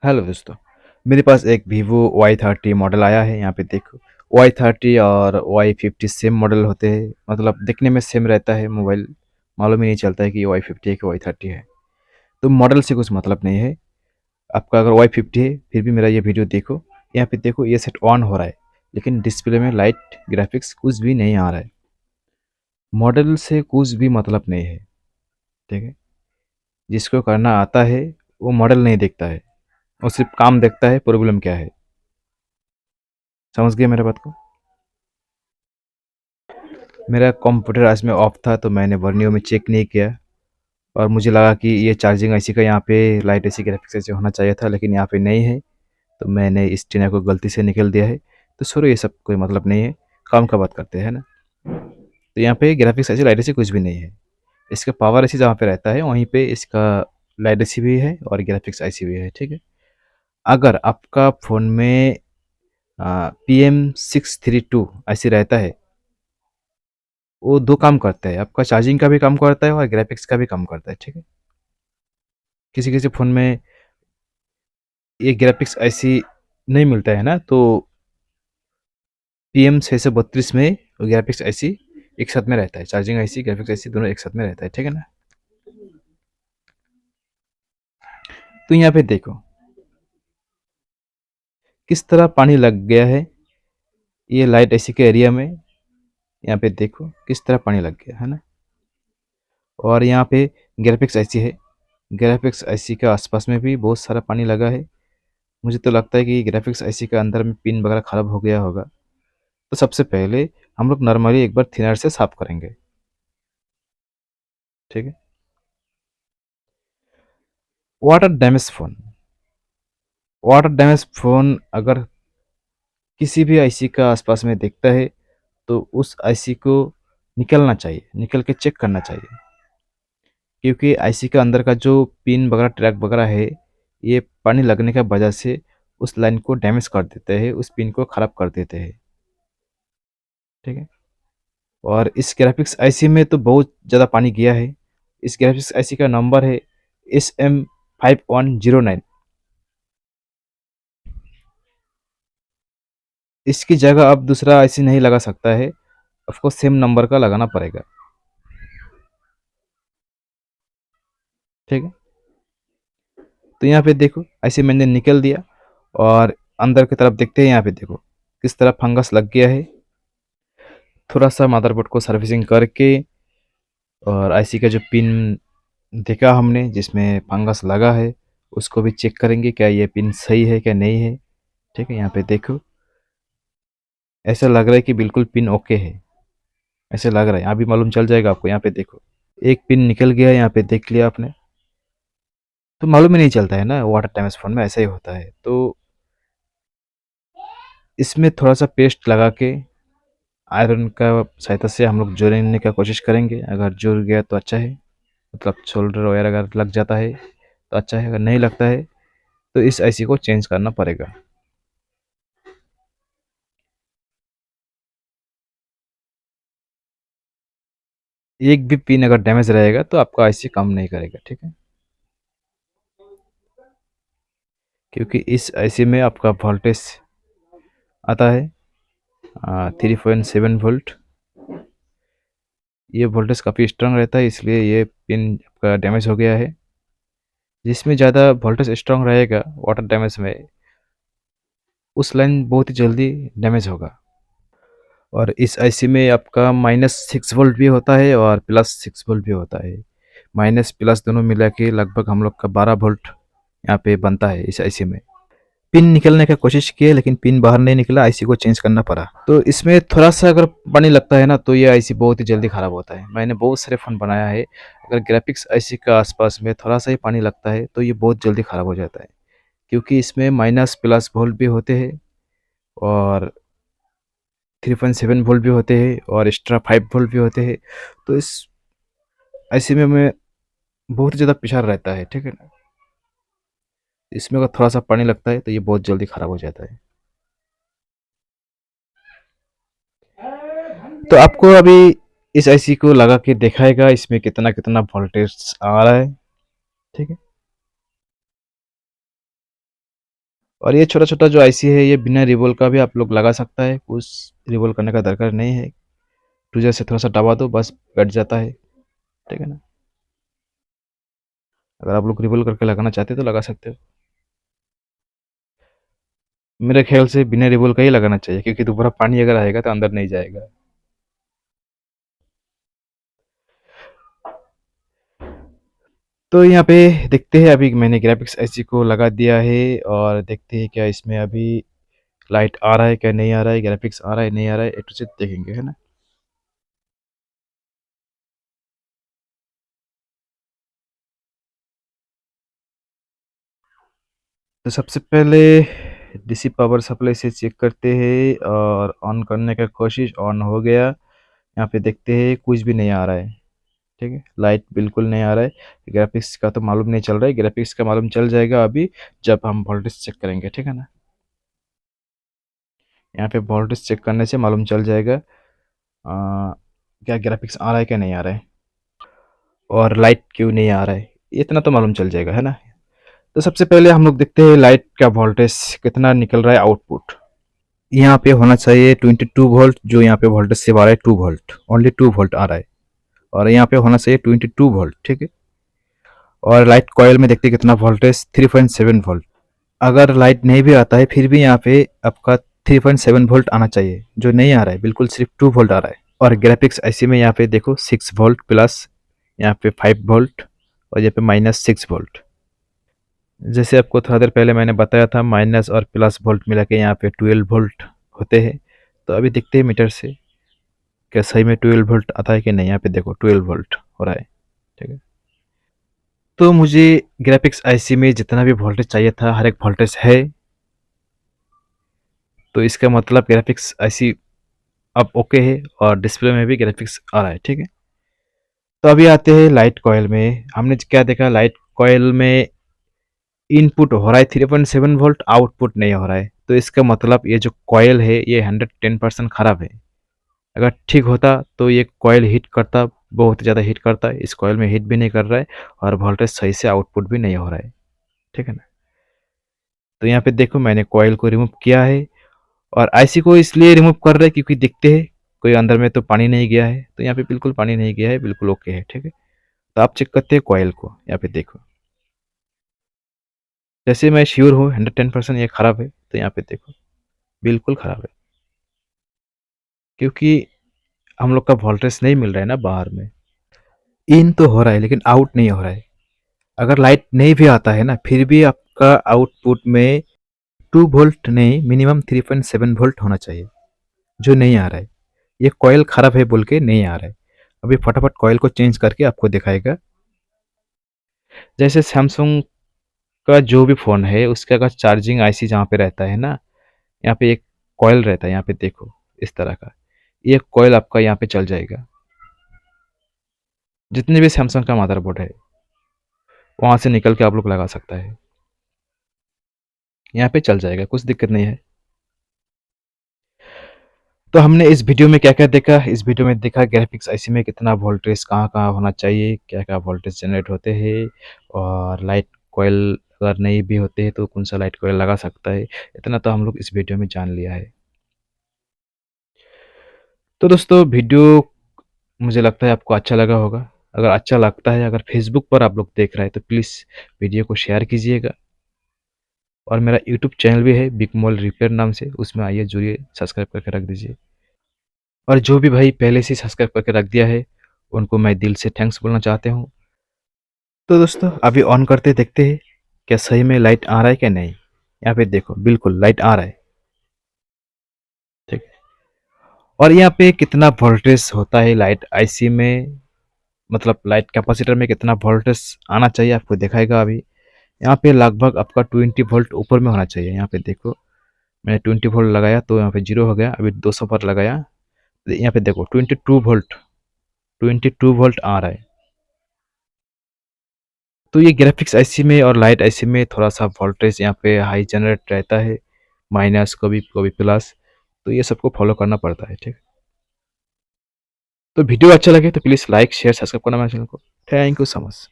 Hello दोस्तों, मेरे पास एक वीवो Y30 मॉडल आया है। यहाँ पे देखो, Y30 और Y50 सेम मॉडल होते हैं। मतलब दिखने में सेम रहता है। मोबाइल मालूम ही नहीं चलता है कि ये Y50 है कि Y30 है। तो मॉडल से कुछ मतलब नहीं है। आपका अगर Y50 है फिर भी मेरा ये वीडियो देखो। यहाँ पे देखो, ये सेट ऑन हो रहा है लेकिन डिस्प्ले में लाइट ग्राफिक्स कुछ भी नहीं आ रहा है। मॉडल से कुछ भी मतलब नहीं है। ठीक है, जिसको करना आता है वो मॉडल नहीं देखता है, वो सिर्फ काम देखता है प्रॉब्लम क्या है। समझ गया मेरे बात को? मेरा कंप्यूटर आज में ऑफ था तो मैंने वर्नियो में चेक नहीं किया, और मुझे लगा कि ये चार्जिंग ऐसी का यहाँ पे लाइट ऐसी ग्राफिक्स ऐसे होना चाहिए था, लेकिन यहाँ पे नहीं है। तो मैंने इस टीना को गलती से निकल दिया है। तो छोड़ो, ये सब कोई मतलब नहीं है। काम का बात करते हैं ना। तो यहाँ पे ग्राफिक्स ऐसी लाइट ऐसी कुछ भी नहीं है। इसका पावर ऐसी जहाँ पे रहता है वहीं पे इसका लाइट ऐसी भी है और ग्राफिक्स ऐसी भी है। ठीक है, अगर आपका फ़ोन में PM632 ऐसे रहता है, वो दो काम करता है, आपका चार्जिंग का भी काम करता है और ग्राफिक्स का भी काम करता है। ठीक है, किसी किसी फ़ोन में ये ग्राफिक्स ऐसी नहीं मिलता है ना, तो PM632 में ग्राफिक्स ऐसी एक साथ में रहता है, चार्जिंग ऐसी ग्राफिक्स ऐसी दोनों एक साथ में रहता है। ठीक है ना। तो यहाँ पे देखो किस तरह पानी लग गया है ये लाइट ऐसी के एरिया में। यहाँ पे देखो किस तरह पानी लग गया है ना। और यहाँ पे ग्राफिक्स ऐसी है, ग्राफिक्स ऐसी के आसपास में भी बहुत सारा पानी लगा है। मुझे तो लगता है कि ग्राफिक्स ऐसी के अंदर में पिन वगैरह ख़राब हो गया होगा। तो सबसे पहले हम लोग नॉर्मली एक बार थिनर से साफ करेंगे। ठीक है। Water damage phone, water damage phone अगर किसी भी आईसी का आसपास में दिखता है तो उस आईसी को निकलना चाहिए, निकल के चेक करना चाहिए। क्योंकि आईसी का अंदर का जो पिन वगैरह ट्रैक वगैरह है, ये पानी लगने की वजह से उस लाइन को डैमेज कर देते हैं, उस पिन को ख़राब कर देते हैं। ठीक है। और इस ग्राफिक्स आईसी में तो बहुत ज़्यादा पानी गया है। इस ग्राफिक्स आईसी का नंबर है SM5109। इसकी जगह अब दूसरा आईसी नहीं लगा सकता है, आपको सेम नंबर का लगाना पड़ेगा। ठीक है। तो यहाँ पे देखो ऐसे मैंने निकल दिया, और अंदर की तरफ देखते हैं। यहाँ पे देखो किस तरह फंगस लग गया है। थोड़ा सा मदरबोर्ड को सर्विसिंग करके और आईसी का जो पिन देखा हमने जिसमें फंगस लगा है, उसको भी चेक करेंगे क्या ये पिन सही है क्या नहीं है। ठीक है, यहाँ पे देखो ऐसा लग रहा है कि बिल्कुल पिन ओके है। ऐसे लग रहा है, यहाँ भी मालूम चल जाएगा आपको। यहाँ पे देखो एक पिन निकल गया, यहाँ पे देख लिया आपने। तो मालूम ही नहीं चलता है ना, वाटर डैमेज फ़ोन में ऐसा ही होता है। तो इसमें थोड़ा सा पेस्ट लगा के आयरन का सहायता से हम लोग जोड़ने का कोशिश करेंगे। अगर जुड़ गया तो अच्छा है, मतलब शोल्डर वगैरह अगर लग जाता है तो अच्छा है, अगर नहीं लगता है तो इस आईसी को चेंज करना पड़ेगा। एक भी पिन अगर डैमेज रहेगा तो आपका आईसी काम नहीं करेगा। ठीक है, क्योंकि इस आईसी में आपका वोल्टेज आता है 3.7 वोल्ट। ये वोल्टेज काफ़ी स्ट्रांग रहता है, इसलिए ये पिन आपका डैमेज हो गया है। जिसमें ज़्यादा वोल्टेज स्ट्रांग रहेगा वाटर डैमेज में, उस लाइन बहुत ही जल्दी डैमेज होगा। और इस आईसी में आपका -6 वोल्ट भी होता है और +6 वोल्ट भी होता है। माइनस प्लस दोनों मिला के लगभग हम लोग का 12 वोल्ट यहाँ पे बनता है इस आईसी में। पिन निकलने का कोशिश किए लेकिन पिन बाहर नहीं निकला, आईसी को चेंज करना पड़ा। तो इसमें थोड़ा सा अगर पानी लगता है ना तो ये आईसी बहुत ही जल्दी ख़राब होता है। मैंने बहुत सारे फ़ोन बनाया है, अगर ग्राफिक्स आईसी के आसपास में थोड़ा सा ही पानी लगता है तो ये बहुत जल्दी ख़राब हो जाता है। क्योंकि इसमें माइनस प्लस वोल्ट भी होते हैं और 3.7 वोल्ट भी होते हैं और एक्स्ट्रा 5 वोल्ट भी होते हैं। तो इस आईसी में बहुत ज़्यादा प्रेशर रहता है। ठीक है ना। इसमें अगर थोड़ा सा पानी लगता है तो ये बहुत जल्दी ख़राब हो जाता है। तो आपको अभी इस आईसी को लगा के दिखाएगा इसमें कितना कितना वोल्टेज आ रहा है। ठीक है। और ये छोटा-छोटा जो आईसी है ये बिना रिवॉल्व का भी आप लोग लगा सकता है, कुछ रिवॉल्व करने का दरकार नहीं है। ट्विज़र से थोड़ा-सा दबा दो बस कट जाता है, ठीक है ना? अगर आप लोग रिवॉल्व करके लगाना चाहते हो तो लगा सकते हो। मेरे ख़्याल से बिना रिवॉल्व का ही लगाना चाहिए क्योंकि दोबारा पानी अगर आएगा तो अंदर नहीं जाएगा। तो यहाँ पे देखते हैं, अभी मैंने ग्राफिक्स आईसी को लगा दिया है और देखते हैं क्या इसमें अभी लाइट आ रहा है क्या नहीं आ रहा है, ग्राफिक्स आ रहा है नहीं आ रहा है, ए टू ज़ेड देखेंगे, है ना? तो सबसे पहले डीसी पावर सप्लाई से चेक करते हैं और ऑन करने का कोशिश, ऑन हो गया। यहाँ पे देखते हैं कुछ भी नहीं आ रहा है, ठीक है? लाइट बिल्कुल नहीं आ रहा है। ग्राफिक्स का तो मालूम नहीं चल रहा है, ग्राफिक्स का मालूम चल जाएगा अभी जब हम वोल्टेज चेक करेंगे, ठीक है ना? यहाँ पे वोल्टेज चेक करने से मालूम चल जाएगा क्या ग्राफिक्स आ रहा है क्या नहीं आ रहा है और लाइट क्यों नहीं आ रहा है, इतना तो मालूम चल जाएगा, है ना? तो सबसे पहले हम लोग देखते हैं लाइट का वोल्टेज कितना निकल रहा है आउटपुट। यहाँ पे होना चाहिए 22 वोल्ट, जो यहाँ पे वोल्टेज सेव आ रहा है 2 वोल्ट, ओनली 2 वोल्ट आ रहा है और यहाँ पे होना चाहिए 22 वोल्ट, ठीक है? और लाइट कॉयल में देखते हैं कितना वोल्टेज, 3.7 वोल्ट। अगर लाइट नहीं भी आता है फिर भी यहाँ पे आपका 3.7 वोल्ट आना चाहिए, जो नहीं आ रहा है, बिल्कुल सिर्फ 2 वोल्ट आ रहा है। और ग्राफिक्स आईसी में यहाँ पे देखो 6 वोल्ट प्लस, यहाँ पे 5 वोल्ट और यहाँ पे -6 वोल्ट। जैसे आपको थोड़ा देर पहले मैंने बताया था माइनस और प्लस वोल्ट मिला के यहाँ पे 12 वोल्ट होते हैं। तो अभी देखते हैं मीटर से क्या सही में 12 वोल्ट आता है कि नहीं। यहाँ पे देखो 12 वोल्ट हो रहा है, ठीक है? तो मुझे ग्राफिक्स आईसी में जितना भी वोल्टेज चाहिए था हर एक वोल्टेज है। तो इसका मतलब ग्राफिक्स आईसी अब ओके है और डिस्प्ले में भी ग्राफिक्स आ रहा है, ठीक है? तो अभी आते हैं लाइट कॉयल में। हमने क्या देखा, लाइट कॉयल में इनपुट हो रहा है 3.7 वोल्ट, आउटपुट नहीं हो रहा है। तो इसका मतलब ये जो कॉयल है ये 110% खराब है। अगर ठीक होता तो ये कॉयल हीट करता, बहुत ज़्यादा हीट करता है। इस कॉयल में हीट भी नहीं कर रहा है और वोल्टेज सही से आउटपुट भी नहीं हो रहा है, ठीक है ना? तो यहाँ पे देखो मैंने कॉयल को रिमूव किया है और आईसी को इसलिए रिमूव कर रहे हैं क्योंकि दिखते हैं कोई अंदर में तो पानी नहीं गया है। तो यहाँ पे बिल्कुल पानी नहीं गया है, बिल्कुल ओके है, ठीक है? तो आप चेक करते हैं कॉयल को, यहाँ पे देखो। जैसे मैं श्योर हूँ 110% ये खराब है, तो यहाँ पे देखो बिल्कुल खराब है क्योंकि हम लोग का वोल्टेज नहीं मिल रहा है ना बाहर में। इन तो हो रहा है लेकिन आउट नहीं हो रहा है। अगर लाइट नहीं भी आता है ना फिर भी आपका आउटपुट में 2 वोल्ट नहीं, मिनिमम 3.7 वोल्ट होना चाहिए, जो नहीं आ रहा है। ये कॉयल खराब है बोल के नहीं आ रहा है। अभी फटाफट कॉयल को चेंज करके आपको दिखाएगा। जैसे सैमसंग का जो भी फ़ोन है उसका अगर चार्जिंग आईसी जहाँ पे रहता है ना, यहाँ पे एक कॉयल रहता है, यहाँ पे देखो इस तरह का। ये कॉयल आपका यहाँ पे चल जाएगा। जितने भी सैमसंग का मदरबोर्ड है वहाँ से निकल के आप लोग लगा सकता है, यहाँ पे चल जाएगा, कुछ दिक्कत नहीं है। तो हमने इस वीडियो में क्या-क्या देखा, इस वीडियो में देखा ग्राफिक्स आईसी में कितना वोल्टेज कहाँ-कहाँ होना चाहिए, क्या-क्या वोल्टेज जनरेट होते हैं और लाइट कॉइल अगर नहीं भी होते हैं तो कौन-सा लाइट कॉइल लगा सकता है। इतना तो हम लोग इस वीडियो में जान लिया है। तो दोस्तों वीडियो मुझे लगता है आपको अच्छा लगा होगा। अगर अच्छा लगता है, अगर फेसबुक पर आप लोग देख रहे हैं तो प्लीज़ वीडियो को शेयर कीजिएगा और मेरा यूट्यूब चैनल भी है बिग मॉल रिपेयर नाम से, उसमें आइए जुड़िए, सब्सक्राइब करके रख दीजिए। और जो भी भाई पहले से सब्सक्राइब करके रख दिया है, उनको मैं दिल से थैंक्स बोलना चाहते हूँ। तो दोस्तों अभी ऑन करते देखते हैं, क्या सही में लाइट आ रहा है क्या नहीं? यहाँ पे देखो बिल्कुल लाइट आ रहा है, ठीक है? और यहाँ पे कितना वोल्टेज होता है लाइट आईसी में, मतलब लाइट कैपेसिटर में कितना वोल्टेज आना चाहिए आपको दिखाएगा अभी। यहाँ पे लगभग आपका 20 वोल्ट ऊपर में होना चाहिए। यहाँ पे देखो मैंने 20 वोल्ट लगाया तो यहाँ पे 0 हो गया, अभी 200 पर लगाया। यहाँ पे देखो 22 वोल्ट आ रहा है। तो ये ग्राफिक्स आईसी में और लाइट आईसी में थोड़ा-सा वोल्टेज यहाँ पे हाई जनरेट रहता है, माइनस कभी कभी प्लस, तो ये सबको फॉलो करना पड़ता है, ठीक है? तो वीडियो अच्छा लगे तो प्लीज़ लाइक, शेयर, सब्सक्राइब करना मेरे चैनल को। Thank you so much.